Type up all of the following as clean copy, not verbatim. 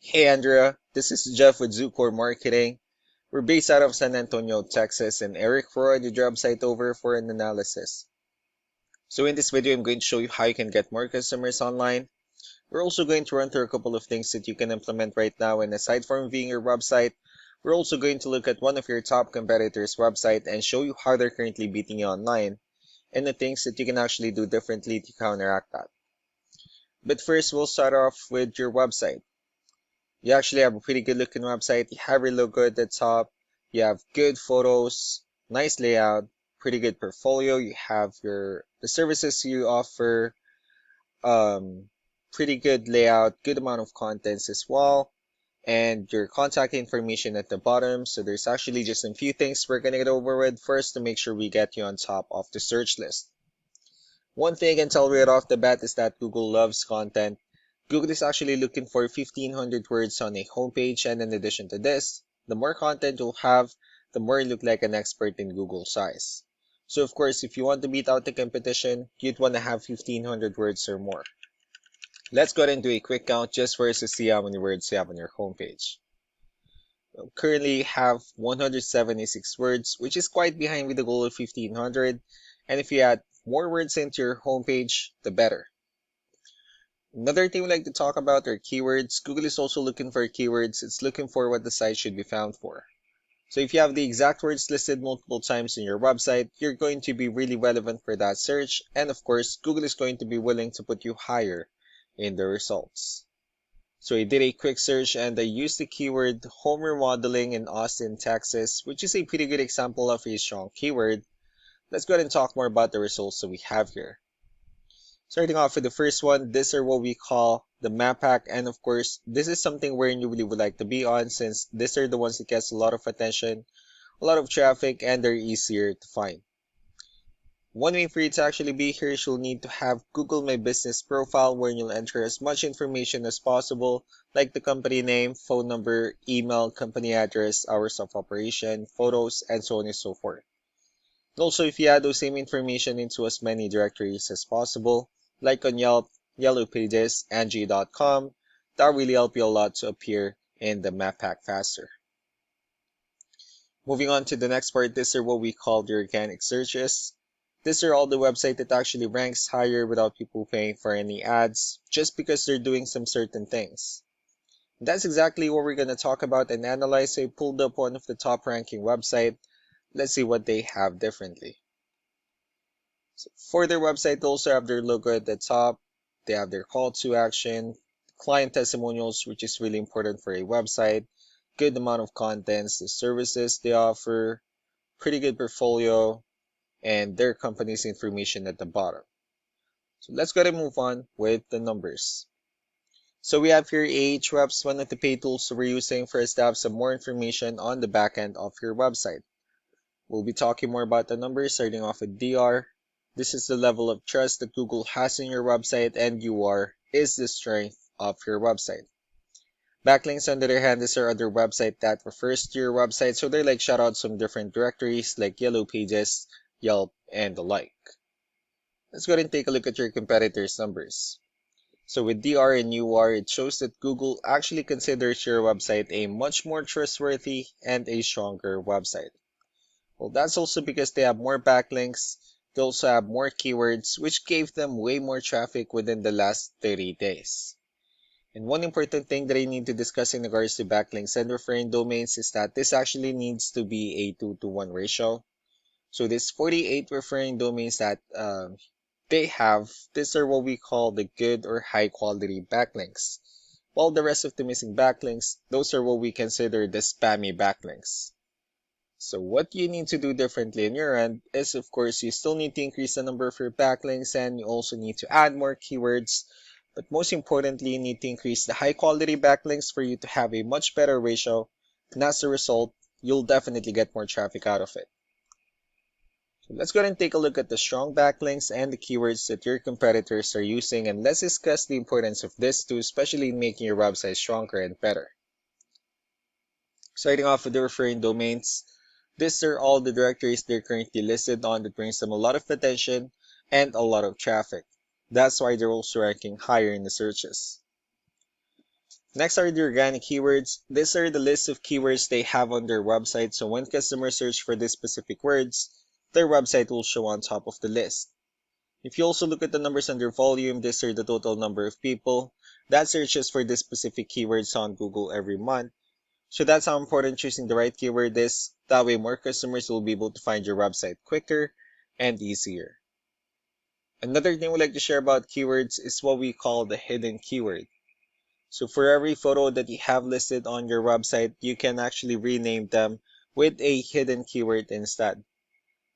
Hey Andrea, this is Jeff with Zucor Marketing. We're based out of San Antonio, Texas, and Eric brought the job site over for an analysis. So in this video, I'm going to show you how you can get more customers online. We're also going to run through a couple of things that you can implement right now, and aside from viewing your website, we're also going to look at one of your top competitors' website and show you how they're currently beating you online, and the things that you can actually do differently to counteract that. But first, we'll start off with your website. You actually have a pretty good looking website. You have your logo at the top. You have good photos, nice layout, pretty good portfolio. You have the services you offer, um, pretty good layout, good amount of contents as well, and your contact information at the bottom. So there's actually just a few things we're gonna get over with first to make sure we get you on top of the search list. One thing I can tell right off the bat is that Google loves content. Google is actually looking for 1500 words on a homepage, and in addition to this, the more content you'll have, the more you look like an expert in Google's eyes. So of course, if you want to beat out the competition, you'd want to have 1500 words or more. Let's go ahead and do a quick count just for us to see how many words you have on your homepage. You currently have 176 words, which is quite behind with the goal of 1500, and if you add more words into your homepage, the better. Another thing we like to talk about are keywords. Google is also looking for keywords. It's looking for what the site should be found for. So if you have the exact words listed multiple times in your website, you're going to be really relevant for that search. And of course, Google is going to be willing to put you higher in the results. So I did a quick search and I used the keyword home remodeling in Austin, Texas, which is a pretty good example of a strong keyword. Let's go ahead and talk more about the results that we have here. Starting off with the first one, these are what we call the map hack, and of course, this is something where you really would like to be on since these are the ones that gets a lot of attention, a lot of traffic, and they're easier to find. One way for you to actually be here is you'll need to have Google My Business profile where you'll enter as much information as possible, like the company name, phone number, email, company address, hours of operation, photos, and so on and so forth. Also, if you add those same information into as many directories as possible, like on Yelp, Yellow Pages, Angie.com, that really help you a lot to appear in the map pack faster. Moving on to the next part, these are what we call the organic searches. These are all the website that actually ranks higher without people paying for any ads, just because they're doing some certain things. That's exactly what we're going to talk about and analyze. I pulled up one of the top ranking website. Let's see what they have differently. So for their website, they also have their logo at the top. They have their call to action, client testimonials, which is really important for a website, good amount of contents, the services they offer, pretty good portfolio, and their company's information at the bottom. So let's go ahead and move on with the numbers. So we have here Ahrefs, one of the paid tools we're using for us to have some more information on the back end of your website. We'll be talking more about the numbers starting off with DR. This is the level of trust that Google has in your website, and UR is the strength of your website. Backlinks, on the other hand, these are other website that refers to your website, so they're like shoutouts from different directories like Yellow Pages, Yelp, and the like. Let's go ahead and take a look at your competitors' numbers. So with DR and UR, it shows that Google actually considers your website a much more trustworthy and a stronger website. Well, that's also because they have more backlinks. They also have more keywords, which gave them way more traffic within the last 30 days. And one important thing that I need to discuss in regards to backlinks and referring domains is that this actually needs to be a 2-to-1 ratio. So this 48 referring domains that they have, these are what we call the good or high quality backlinks. While the rest of the missing backlinks, those are what we consider the spammy backlinks. So what you need to do differently on your end is, of course, you still need to increase the number of your backlinks and you also need to add more keywords. But most importantly, you need to increase the high quality backlinks for you to have a much better ratio. And as a result, you'll definitely get more traffic out of it. So let's go ahead and take a look at the strong backlinks and the keywords that your competitors are using, and let's discuss the importance of this too, especially in making your website stronger and better. Starting off with the referring domains, these are all the directories they're currently listed on that brings them a lot of attention and a lot of traffic. That's why they're also ranking higher in the searches. Next are the organic keywords. These are the list of keywords they have on their website, so when customers search for these specific words, their website will show on top of the list. If you also look at the numbers under volume, these are the total number of people that searches for these specific keywords on Google every month. So that's how important choosing the right keyword is. That way more customers will be able to find your website quicker and easier. Another thing we like to share about keywords is what we call the hidden keyword. So for every photo that you have listed on your website, you can actually rename them with a hidden keyword instead.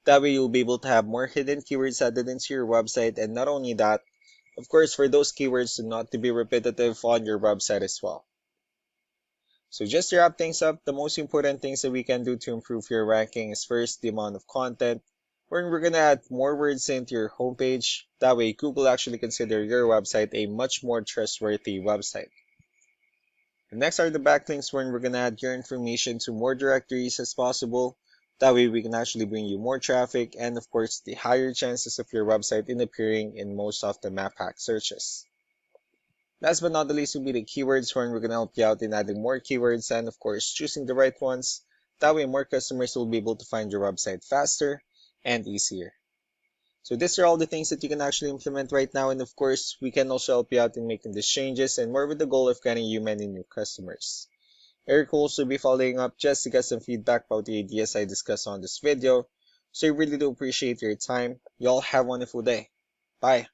That way you'll be able to have more hidden keywords added into your website, and not only that, of course, for those keywords not to be repetitive on your website as well. So just to wrap things up, the most important things that we can do to improve your ranking is first the amount of content, where we're going to add more words into your homepage. That way Google actually consider your website a much more trustworthy website. And next are the backlinks, where we're going to add your information to more directories as possible. That way we can actually bring you more traffic and of course the higher chances of your website in appearing in most of the map hack searches. Last but not the least will be the keywords, where we're going to help you out in adding more keywords and of course choosing the right ones. That way more customers will be able to find your website faster and easier. So these are all the things that you can actually implement right now, and of course we can also help you out in making these changes and more with the goal of getting you many new customers. Eric will also be following up just to get some feedback about the ideas I discussed on this video. So I really do appreciate your time. Y'all have a wonderful day. Bye.